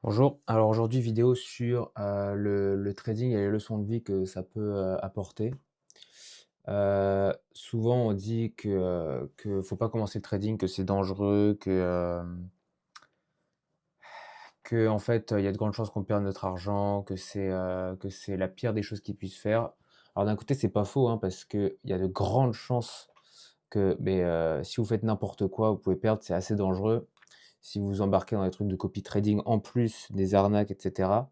Bonjour, alors aujourd'hui vidéo sur, le trading et les leçons de vie que ça peut, apporter. Souvent on dit que faut pas commencer le trading, que c'est dangereux, qu'en fait, il y a de grandes chances qu'on perde notre argent, que c'est la pire des choses qu'ils puissent faire. Alors d'un côté, c'est pas faux, hein, parce qu'il y a de grandes chances que, si vous faites n'importe quoi, vous pouvez perdre, c'est assez dangereux. Si vous vous embarquez dans des trucs de copy trading en plus des arnaques et cetera.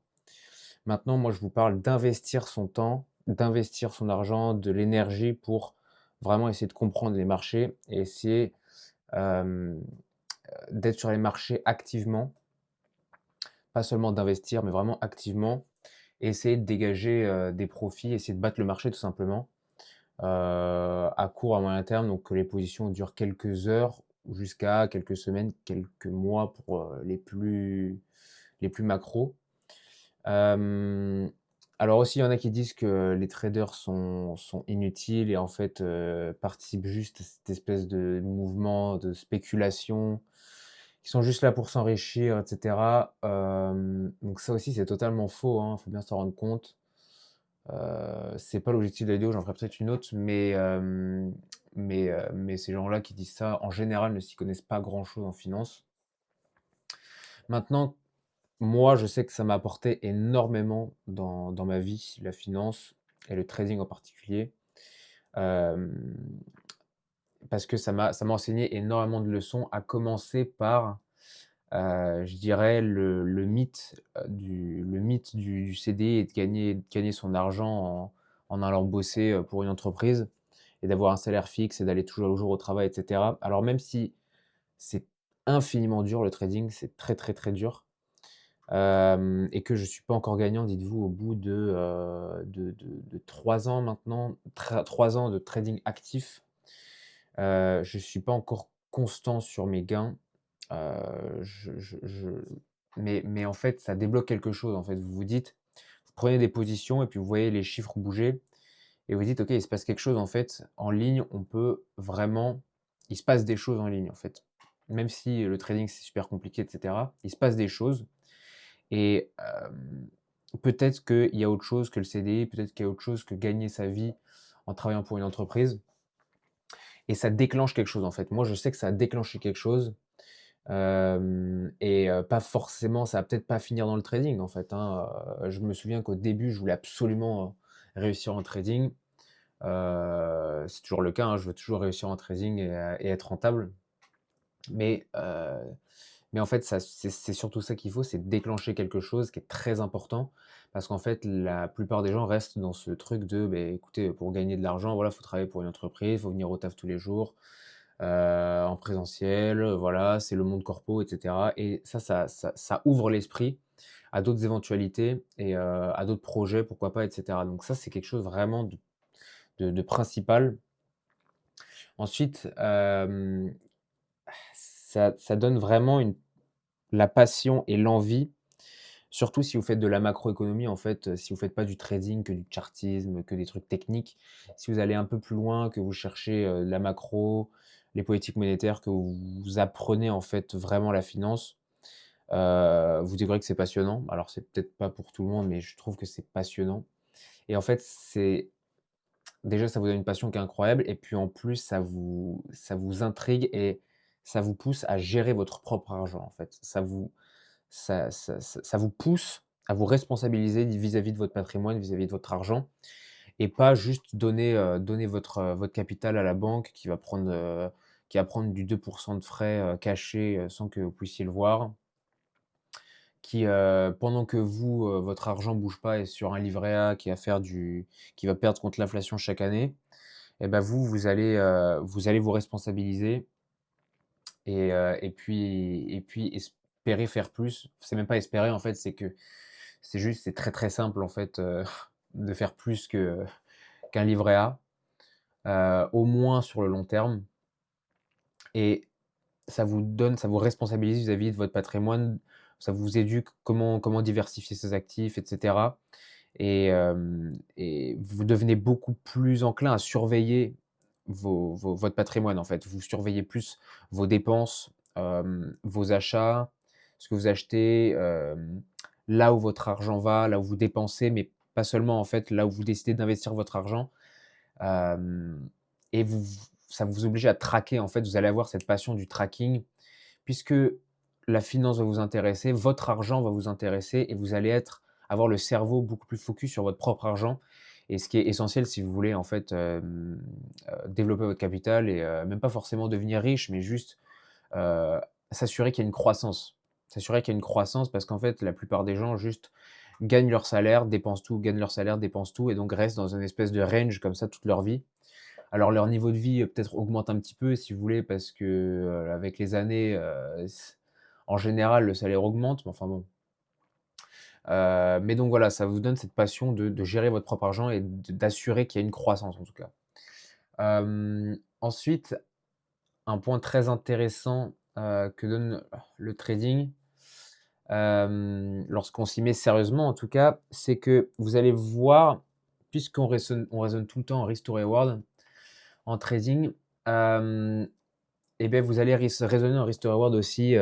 Maintenant, moi, je vous parle d'investir son temps, d'investir son argent, de l'énergie pour vraiment essayer de comprendre les marchés et essayer, hem, d'être sur les marchés activement, pas seulement d'investir, mais vraiment activement et essayer de dégager, des profits, essayer de battre le marché tout simplement, à court, à moyen terme, donc que les positions durent quelques heures jusqu'à quelques semaines, quelques mois pour, les plus macros. Hem, alors aussi, il y en a qui disent que les traders sont inutiles et en fait, participent juste à cette espèce de mouvement de spéculation, qui sont juste là pour s'enrichir et cetera. Donc ça aussi, c'est totalement faux, hein, faut bien s'en rendre compte. C'est pas l'objectif de la vidéo, j'en ferai peut-être une autre, mais ces gens-là qui disent ça, en général, ne s'y connaissent pas grand-chose en finance. Maintenant, moi, je sais que ça m'a apporté énormément dans ma vie, la finance et le trading en particulier, hem, parce que ça m'a enseigné énormément de leçons, à commencer par, je dirais le mythe du CDI et de gagner son argent en allant bosser, pour une entreprise et d'avoir un salaire fixe et d'aller toujours le jour au travail et cetera. Alors même si c'est infiniment dur le trading, c'est très, très, très dur. Et que je suis pas encore gagnant, dites-vous, au bout de 3 ans maintenant, 3 ans de trading actif, je suis pas encore constant sur mes gains. Je mais en fait, ça débloque quelque chose, en fait. Vous vous dites, vous prenez des positions et puis vous voyez les chiffres bouger et vous dites: «OK, il se passe quelque chose, en fait. En ligne, on peut vraiment il se passe des choses en ligne, en fait». Même si le trading, c'est super compliqué et cetera, il se passe des choses et peut-être qu'il y a autre chose que le CDI, peut-être qu'il y a autre chose que gagner sa vie en travaillant pour une entreprise et ça déclenche quelque chose, en fait. Moi, je sais que ça a déclenché quelque chose, pas forcément ça va peut-être pas finir dans le trading, en fait, hein, je me souviens qu'au début, je voulais absolument, réussir en trading. C'est toujours le cas, hein, je veux toujours réussir en trading et être rentable. Mais en fait, ça c'est surtout ça qu'il faut, c'est déclencher quelque chose qui est très important. Parce qu'en fait, la plupart des gens restent dans ce truc de: «Beh, écoutez, pour gagner de l'argent, voilà, faut travailler pour une entreprise, faut venir au taf tous les jours, en présentiel, voilà, c'est le monde corpo» et cetera et ça ouvre l'esprit à d'autres éventualités et à d'autres projets, pourquoi pas et cetera. Donc ça, c'est quelque chose vraiment de principal. Ensuite, ça donne vraiment la passion et l'envie, surtout si vous faites de la macroéconomie, en fait, si vous faites pas du trading, que du chartisme, que des trucs techniques. Si vous allez un peu plus loin, que vous cherchez, la macro, les politiques monétaires, que vous apprenez, en fait, vraiment la finance, vous verrez que c'est passionnant. Alors c'est peut-être pas pour tout le monde, mais je trouve que c'est passionnant et en fait, c'est déjà, ça vous donne une passion qui est incroyable et puis en plus, ça vous intrigue et ça vous pousse à gérer votre propre argent, en fait. Ça vous pousse à vous responsabiliser vis-à-vis de votre patrimoine, vis-à-vis de votre argent et pas juste donner votre capital à la banque qui va prendre du 2 de frais, cachés, sans que vous puissiez le voir, pendant que vous, votre argent bouge pas est sur un livret A qui va perdre contre l'inflation chaque année et bah, vous allez vous responsabiliser et puis espérer faire plus. C'est même pas espérer en fait, c'est très, très simple en fait, de faire plus qu'un livret A, au moins sur le long terme et ça vous responsabilise vis-à-vis de votre patrimoine. Ça vous éduque comment diversifier ses actifs et cetera et vous devenez beaucoup plus enclin à surveiller votre patrimoine, en fait. Vous surveillez plus vos dépenses, vos achats, ce que vous achetez, là où votre argent va, là où vous dépensez, mais pas seulement en fait, là où vous décidez d'investir votre argent. Hem et ça vous oblige à traquer en fait, vous allez avoir cette passion du tracking puisque la finance va vous intéresser, votre argent va vous intéresser et vous allez avoir le cerveau beaucoup plus focus sur votre propre argent et ce qui est essentiel si vous voulez en fait, développer votre capital et même pas forcément devenir riche, mais juste, heu, s'assurer qu'il y a une croissance. S'assurer qu'il y a une croissance parce qu'en fait, la plupart des gens juste gagnent leur salaire, dépensent tout, gagnent leur salaire, dépensent tout et donc restent dans une espèce de range comme ça toute leur vie. Alors leur niveau de vie, peut-être augmente un petit peu si vous voulez parce que, avec les années, en général le salaire augmente, mais enfin bon. Mais donc voilà, ça vous donne cette passion de gérer votre propre argent et d'assurer qu'il y a une croissance en tout cas. Ensuite, un point très intéressant, que donne le trading, lorsqu'on s'y met sérieusement en tout cas, c'est que vous allez voir, puisqu'on raisonne tout le temps en risk to reward en trading, hem et beh, vous allez raisonner en risk to reward aussi,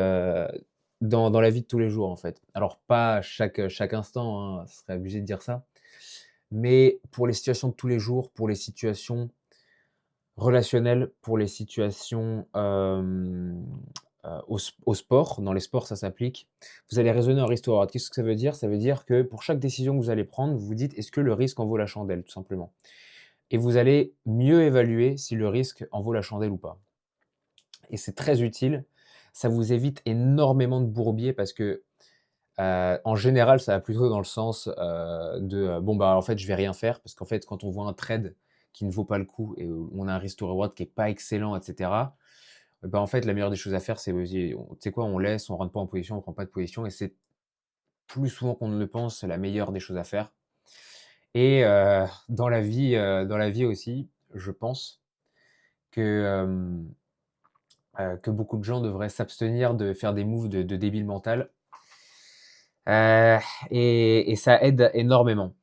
dans la vie de tous les jours, en fait. Alors pas à chaque instant, hein, ce serait abusé de dire ça, mais pour les situations de tous les jours, pour les situations relationnelles, pour les situations, au sport, dans les sports, ça s'applique. Vous allez raisonner en risk to reward. Qu'est-ce que ça veut dire? Ça veut dire que pour chaque décision que vous allez prendre, vous vous dites: «Est-ce que le risque en vaut la chandelle?» tout simplement et vous allez mieux évaluer si le risque en vaut la chandelle ou pas. Et c'est très utile. Ça vous évite énormément de bourbiers parce que, en général, ça va plutôt dans le sens, «Bon, bah, en fait, je vais rien faire» parce qu'en fait, quand on voit un trade qui ne vaut pas le coup et où on a un risk to reward qui est pas excellent et cetera, bah, en fait, la meilleure des choses à faire, c'est vas-y, tu sais quoi? On laisse, on rentre pas en position, on prend pas de position et c'est plus souvent qu'on ne le pense, la meilleure des choses à faire et dans la vie aussi, je pense que, que beaucoup de gens devraient s'abstenir de faire des moves de débile mental, heu et ça aide énormément.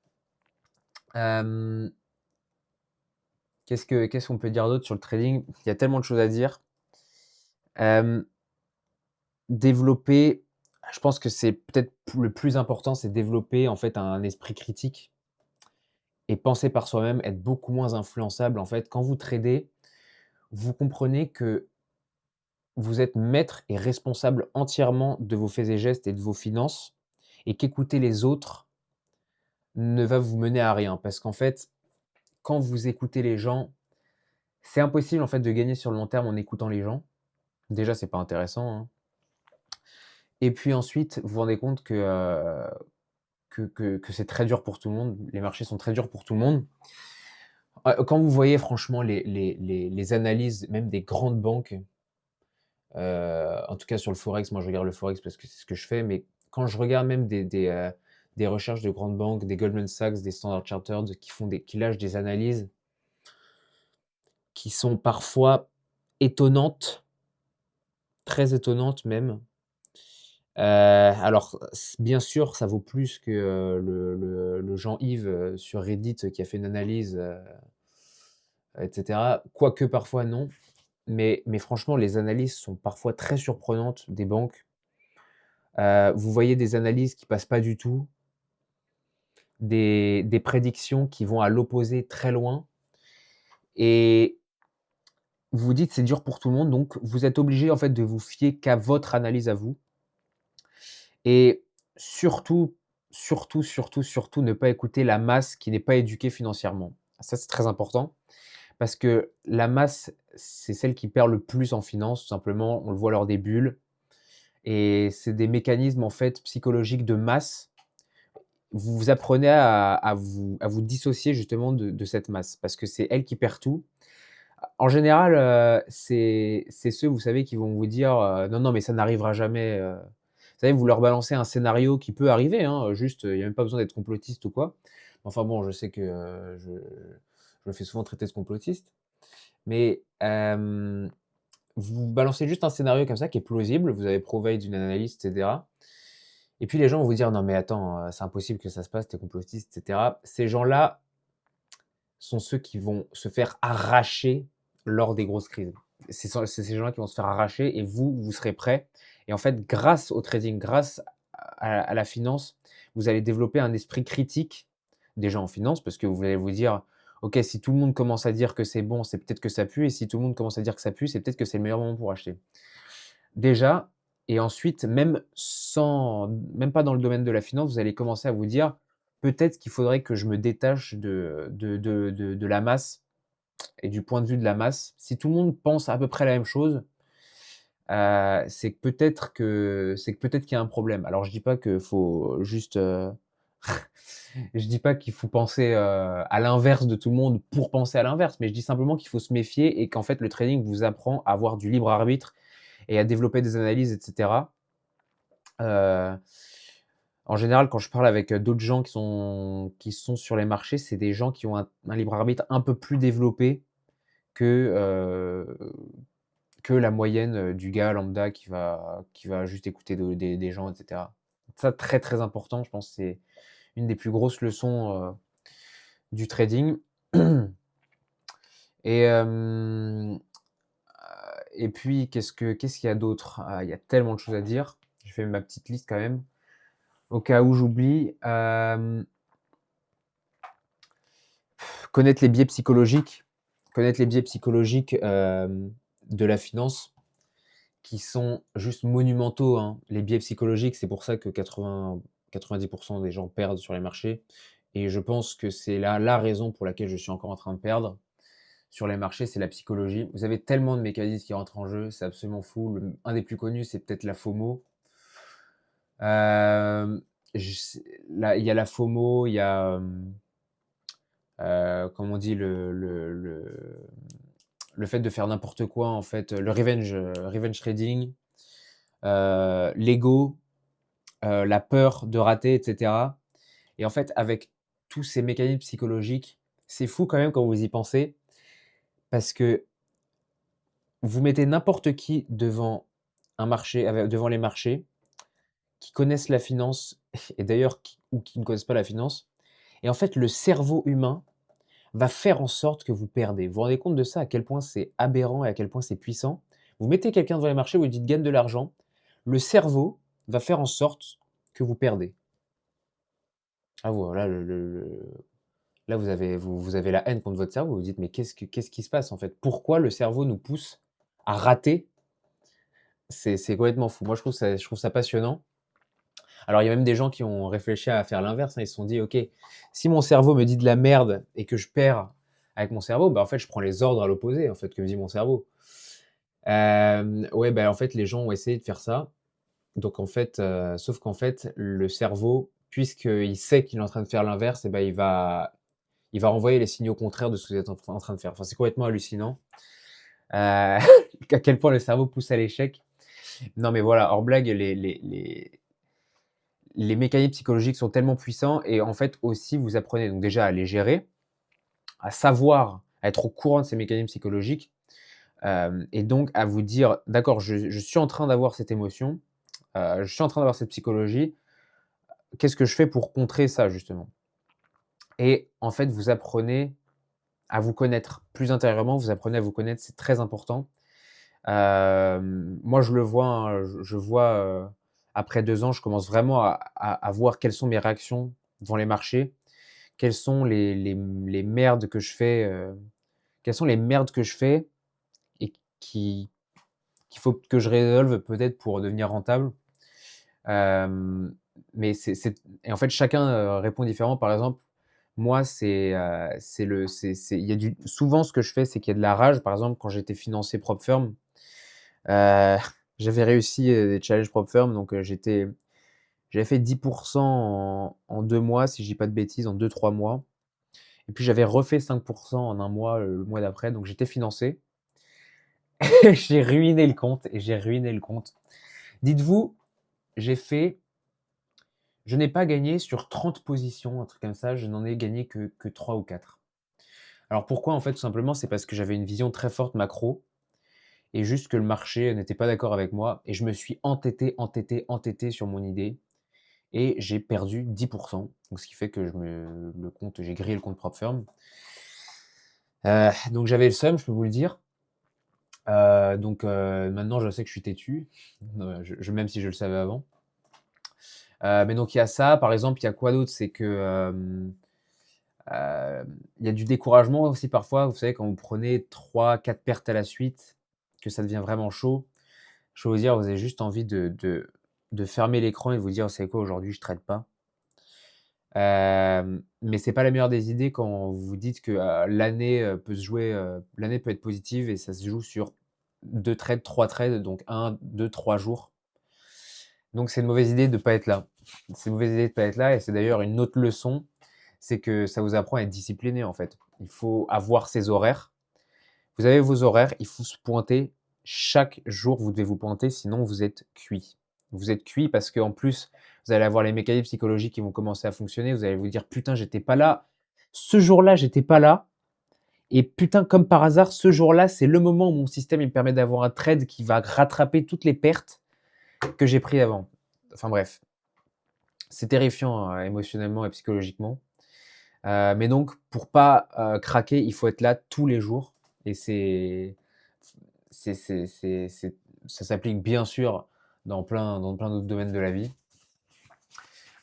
Hem, qu'est-ce qu'on peut dire d'autre sur le trading? Il y a tellement de choses à dire. Hem, développer je pense que c'est peut-être le plus important, c'est développer en fait un esprit critique et penser par soi-même, être beaucoup moins influençable. En fait, quand vous tradez, vous comprenez que vous êtes maître et responsable entièrement de vos faits et gestes et de vos finances et qu'écouter les autres ne va vous mener à rien. Parce qu'en fait, quand vous écoutez les gens, c'est impossible en fait de gagner sur le long terme en écoutant les gens. Déjà, c'est pas intéressant, hein. Et puis ensuite, vous vous rendez compte que c'est très dur pour tout le monde. Les marchés sont très durs pour tout le monde. Quand vous voyez franchement les analyses même des grandes banques, en tout cas sur le forex, moi je regarde le forex parce que c'est ce que je fais, mais quand je regarde même des recherches de grandes banques, des Goldman Sachs, des Standard Chartered qui lâchent des analyses qui sont parfois étonnantes, très étonnantes même. Alors bien sûr, ça vaut plus que, le Jean-Yves, sur Reddit, qui a fait une analyse, et cetera. Quoique parfois non, mais franchement, les analyses sont parfois très surprenantes des banques. Vous voyez des analyses qui passent pas du tout, des prédictions qui vont à l'opposé très loin et vous vous dites: «C'est dur pour tout le monde», donc vous êtes obligé en fait de vous fier qu'à votre analyse à vous. Et surtout, surtout, ne pas écouter la masse qui n'est pas éduquée financièrement. Ça, c'est très important parce que la masse, c'est celle qui perd le plus en finance, tout simplement. On le voit lors des bulles et c'est des mécanismes, en fait, psychologiques de masse. Vous apprenez à vous dissocier justement de cette masse parce que c'est elle qui perd tout. En général, c'est ceux, vous savez, qui vont vous dire, «Non, non, mais ça n'arrivera jamais», vous savez, vous leur balancez un scénario qui peut arriver, hein, juste, il y a même pas besoin d'être complotiste ou quoi. Enfin bon, je sais que, je me fais souvent traiter de complotiste, mais vous balancez juste un scénario comme ça qui est plausible, vous avez prouvé d'une analyse et cetera et puis les gens vont vous dire: «Non mais attends, c'est impossible que ça se passe, tu es complotiste» et cetera. Ces gens-là sont ceux qui vont se faire arracher lors des grosses crises. C'est ces gens-là qui vont se faire arracher et vous serez prêts et en fait, grâce au trading, grâce à la finance, vous allez développer un esprit critique, déjà en finance, parce que vous allez vous dire: «OK, si tout le monde commence à dire que c'est bon, c'est peut-être que ça pue et si tout le monde commence à dire que ça pue, c'est peut-être que c'est le meilleur moment pour acheter». Déjà et ensuite, même pas dans le domaine de la finance, vous allez commencer à vous dire: «Peut-être qu'il faudrait que je me détache de la masse et du point de vue de la masse». Si tout le monde pense à peu près la même chose, c'est que peut-être qu'il y a un problème. Alors je dis pas que faut juste, je dis pas qu'il faut penser, à l'inverse de tout le monde pour penser à l'inverse, mais je dis simplement qu'il faut se méfier et qu'en fait le trading vous apprend à avoir du libre arbitre et à développer des analyses et cetera. Heu, En général, quand je parle avec, d'autres gens qui sont sur les marchés, c'est des gens qui ont un libre arbitre un peu plus développé que, que la moyenne, du gars lambda qui va juste écouter des gens et cetera. Ça, très, très important, je pense, c'est une des plus grosses leçons, du trading et et puis qu'est-ce qu'il y a d'autre? Ah, il y a tellement de choses à dire. J'ai fait ma petite liste quand même, au cas où j'oublie. Connaître les biais psychologiques, connaître les biais psychologiques, de la finance qui sont juste monumentaux, hein. Les biais psychologiques, c'est pour ça que 90 des gens perdent sur les marchés et je pense que c'est la raison pour laquelle je suis encore en train de perdre sur les marchés, c'est la psychologie. Vous avez tellement de mécanismes qui rentrent en jeu, c'est absolument fou. Un des plus connus, c'est peut-être la FOMO. Hem, je sais là, il y a la FOMO, il y a, comment on dit? Le fait de faire n'importe quoi, en fait, le revenge trading, l'ego, la peur de rater et cetera et en fait, avec tous ces mécanismes psychologiques, c'est fou quand même quand vous y pensez parce que vous mettez n'importe qui devant un marché devant les marchés, qui connaissent la finance et d'ailleurs ou qui ne connaissent pas la finance et en fait, le cerveau humain va faire en sorte que vous perdez. Vous vous rendez compte de ça, à quel point c'est aberrant et à quel point c'est puissant? Vous mettez quelqu'un devant les marchés, vous lui dites: «Gagne de l'argent», le cerveau va faire en sorte que vous perdez. Ah voilà, là vous avez la haine contre votre cerveau, vous vous dites: «Mais qu'est-ce qui se passe en fait? Pourquoi le cerveau nous pousse à rater?» C'est complètement fou. Moi je trouve ça passionnant. Alors il y a même des gens qui ont réfléchi à faire l'inverse, hein. Ils se sont dit: «OK, si mon cerveau me dit de la merde et que je perds avec mon cerveau, bah, en fait je prends les ordres à l'opposé en fait que me dit mon cerveau». Ouais, bah, en fait les gens ont essayé de faire ça. Donc en fait, sauf qu'en fait le cerveau, puisqu'il sait qu'il est en train de faire l'inverse et ben il va renvoyer les signaux contraires de ce que vous êtes en train de faire. Enfin c'est complètement hallucinant, à quel point le cerveau pousse à l'échec. Non mais voilà, hors blague, les mécanismes psychologiques sont tellement puissants et en fait aussi vous apprenez donc déjà à les gérer, à savoir, à être au courant de ces mécanismes psychologiques, et donc à vous dire: «D'accord, je suis en train d'avoir cette émotion, je suis en train d'avoir cette psychologie, qu'est-ce que je fais pour contrer ça justement?» Et en fait, vous apprenez à vous connaître plus intérieurement, vous apprenez à vous connaître, c'est très important. Moi je le vois, hein, je vois, après 2 ans, je commence vraiment à voir quelles sont mes réactions devant les marchés. Quelles sont les merdes que je fais, quelles sont les merdes que je fais et qui qu'il faut que je résolve peut-être pour devenir rentable. Hem, mais c'est et en fait chacun, répond différemment. Par exemple, moi c'est il y a du souvent ce que je fais, c'est qu'il y a de la rage. Par exemple, quand j'étais financé Prop Firm, heu, j'avais réussi, des challenges Prop Firm donc j'avais fait 10 en 2 mois, si je dis pas de bêtises, en 2-3 mois. Et puis j'avais refait 5 en un mois, le mois d'après, donc j'étais financé. J'ai ruiné le compte et j'ai ruiné le compte. Dites-vous, j'ai fait je n'ai pas gagné sur 30 positions, un truc comme ça, je n'en ai gagné que 3 ou 4. Alors pourquoi? En fait, tout simplement, c'est parce que j'avais une vision très forte macro et juste que le marché n'était pas d'accord avec moi et je me suis entêté, entêté, entêté sur mon idée et j'ai perdu 10. Donc ce qui fait que j'ai grillé le compte Prop Firm. Donc j'avais le seum, je peux vous le dire. Maintenant je sais que je suis têtu, même si je le savais avant. Mais donc il y a ça, par exemple, il y a quoi d'autre? C'est que, il y a du découragement aussi parfois. Vous savez, quand vous prenez 3, 4 pertes à la suite, que ça devient vraiment chaud, je vais vous dire, vous avez juste envie de fermer l'écran et de vous dire: «Vous savez quoi? Aujourd'hui, je trade pas». Mais c'est pas la meilleure des idées quand vous dites que, l'année, peut se jouer, l'année peut être positive et ça se joue sur 2 trades, 3 trades, donc 1, 2, 3 jours. Donc c'est une mauvaise idée de pas être là. C'est une mauvaise idée de pas être là et c'est d'ailleurs une autre leçon, c'est que ça vous apprend à être discipliné, en fait. Il faut avoir ses horaires. Vous avez vos horaires, il faut se pointer. Chaque jour, vous devez vous pointer, sinon vous êtes cuit. Vous êtes cuit parce qu'en plus, vous allez avoir les mécanismes psychologiques qui vont commencer à fonctionner. Vous allez vous dire: «Putain, j'étais pas là. Ce jour-là, j'étais pas là et putain, comme par hasard, ce jour-là, c'est le moment où mon système, il me permet d'avoir un trade qui va rattraper toutes les pertes que j'ai pris avant». Enfin bref, c'est terrifiant, émotionnellement et psychologiquement. Mais donc pour pas, craquer, il faut être là tous les jours et c'est ça s'applique bien sûr dans plein d'autres domaines de la vie.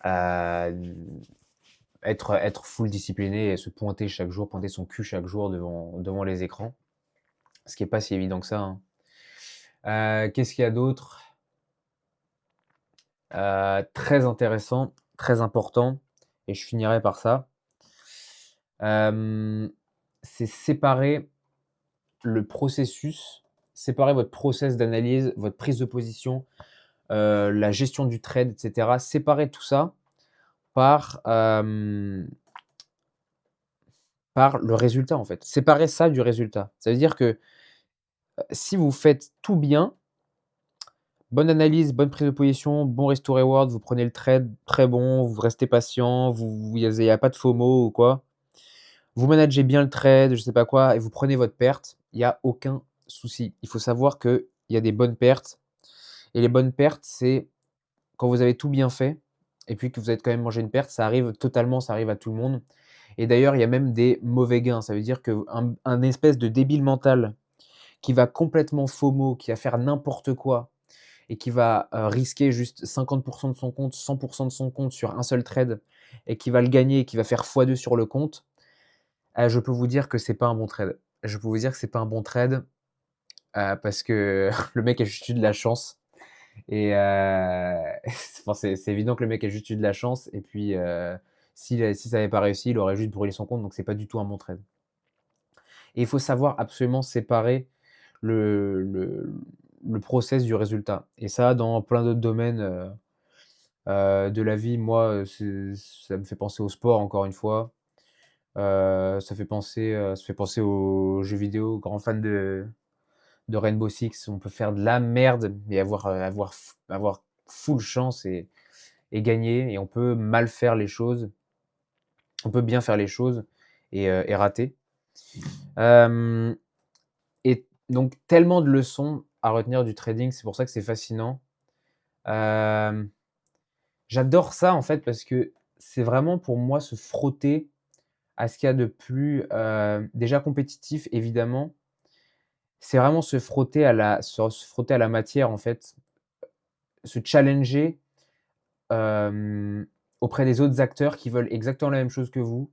Heu, être full discipliné et se pointer chaque jour, pointer son cul chaque jour devant les écrans, ce qui est pas si évident que ça, hein. Qu'est-ce qu'il y a d'autre? Très intéressant, très important et je finirai par ça. Hem, c'est le processus, séparer votre process d'analyse, votre prise de position, la gestion du trade et cetera. Séparer tout ça par, par le résultat, en fait. Séparer ça du résultat. Ça veut dire que, si vous faites tout bien, bonne analyse, bonne prise de position, bon risk to reward, vous prenez le trade très bon, vous restez patient, il y a pas de FOMO ou quoi. Vous managez bien le trade, je sais pas quoi et vous prenez votre perte, il y a aucun souci. Il faut savoir qu'il y a des bonnes pertes et les bonnes pertes, c'est quand vous avez tout bien fait et puis que vous avez quand même mangé une perte, ça arrive totalement, ça arrive à tout le monde et d'ailleurs, il y a même des mauvais gains. Ça veut dire qu'un espèce de débile mental qui va complètement FOMO, qui va faire n'importe quoi et qui va, risquer juste 50 de son compte, 100 de son compte sur un seul trade et qui va le gagner et qui va faire fois 2 sur le compte, je peux vous dire que c'est pas un bon trade. Je peux vous dire que c'est pas un bon trade, parce que le mec a juste eu de la chance et enfin, c'est évident que le mec a juste eu de la chance et puis, si ça avait pas réussi, il aurait juste brûlé son compte, donc c'est pas du tout un bon trade et il faut savoir absolument séparer le le le process du résultat et ça, dans plein d'autres domaines, de la vie. Moi, ça me fait penser au sport encore une fois, ça fait penser aux jeux vidéo. Grand fan de Rainbow Six, on peut faire de la merde et avoir full chance et gagner et on peut mal faire les choses. On peut bien faire les choses et rater. Hem et donc tellement de leçons à retenir du trading, c'est pour ça que c'est fascinant. Hem, j'adore ça en fait parce que c'est vraiment pour moi se frotter à ce qu'il y a de plus, déjà compétitif évidemment. C'est vraiment se frotter à la matière en fait, se challenger, auprès des autres acteurs qui veulent exactement la même chose que vous.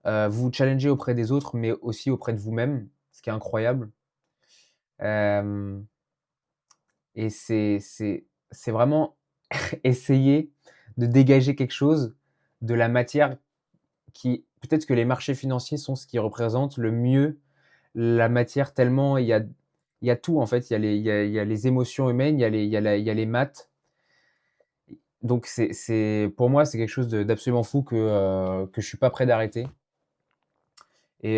Vous challenger auprès des autres, mais aussi auprès de vous-même, ce qui est incroyable. Hem et c'est vraiment essayer de dégager quelque chose de la matière qui peut-être que les marchés financiers sont ce qui représente le mieux la matière tellement il y a tout en fait. Il y a les émotions humaines, il y a les maths. Donc pour moi, c'est quelque chose d'absolument fou que je suis pas prêt d'arrêter et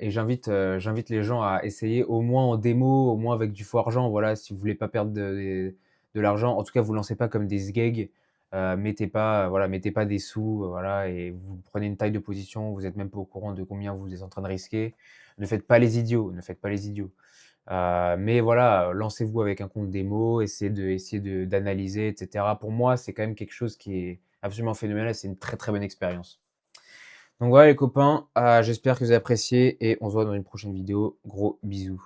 j'invite les gens à essayer au moins en démo, au moins avec du faux argent. Voilà, si vous voulez pas perdre de l'argent, en tout cas, vous lancez pas comme des sgegs, mettez pas des sous, voilà et vous prenez une taille de position, vous êtes même pas au courant de combien vous êtes en train de risquer. Ne faites pas les idiots, ne faites pas les idiots. Mais voilà, lancez-vous avec un compte démo, essayez d'analyser et cetera. Pour moi, c'est quand même quelque chose qui est absolument phénoménal, c'est une très, très bonne expérience. Donc voilà les copains, j'espère que vous avez apprécié et on se voit dans une prochaine vidéo. Gros bisous.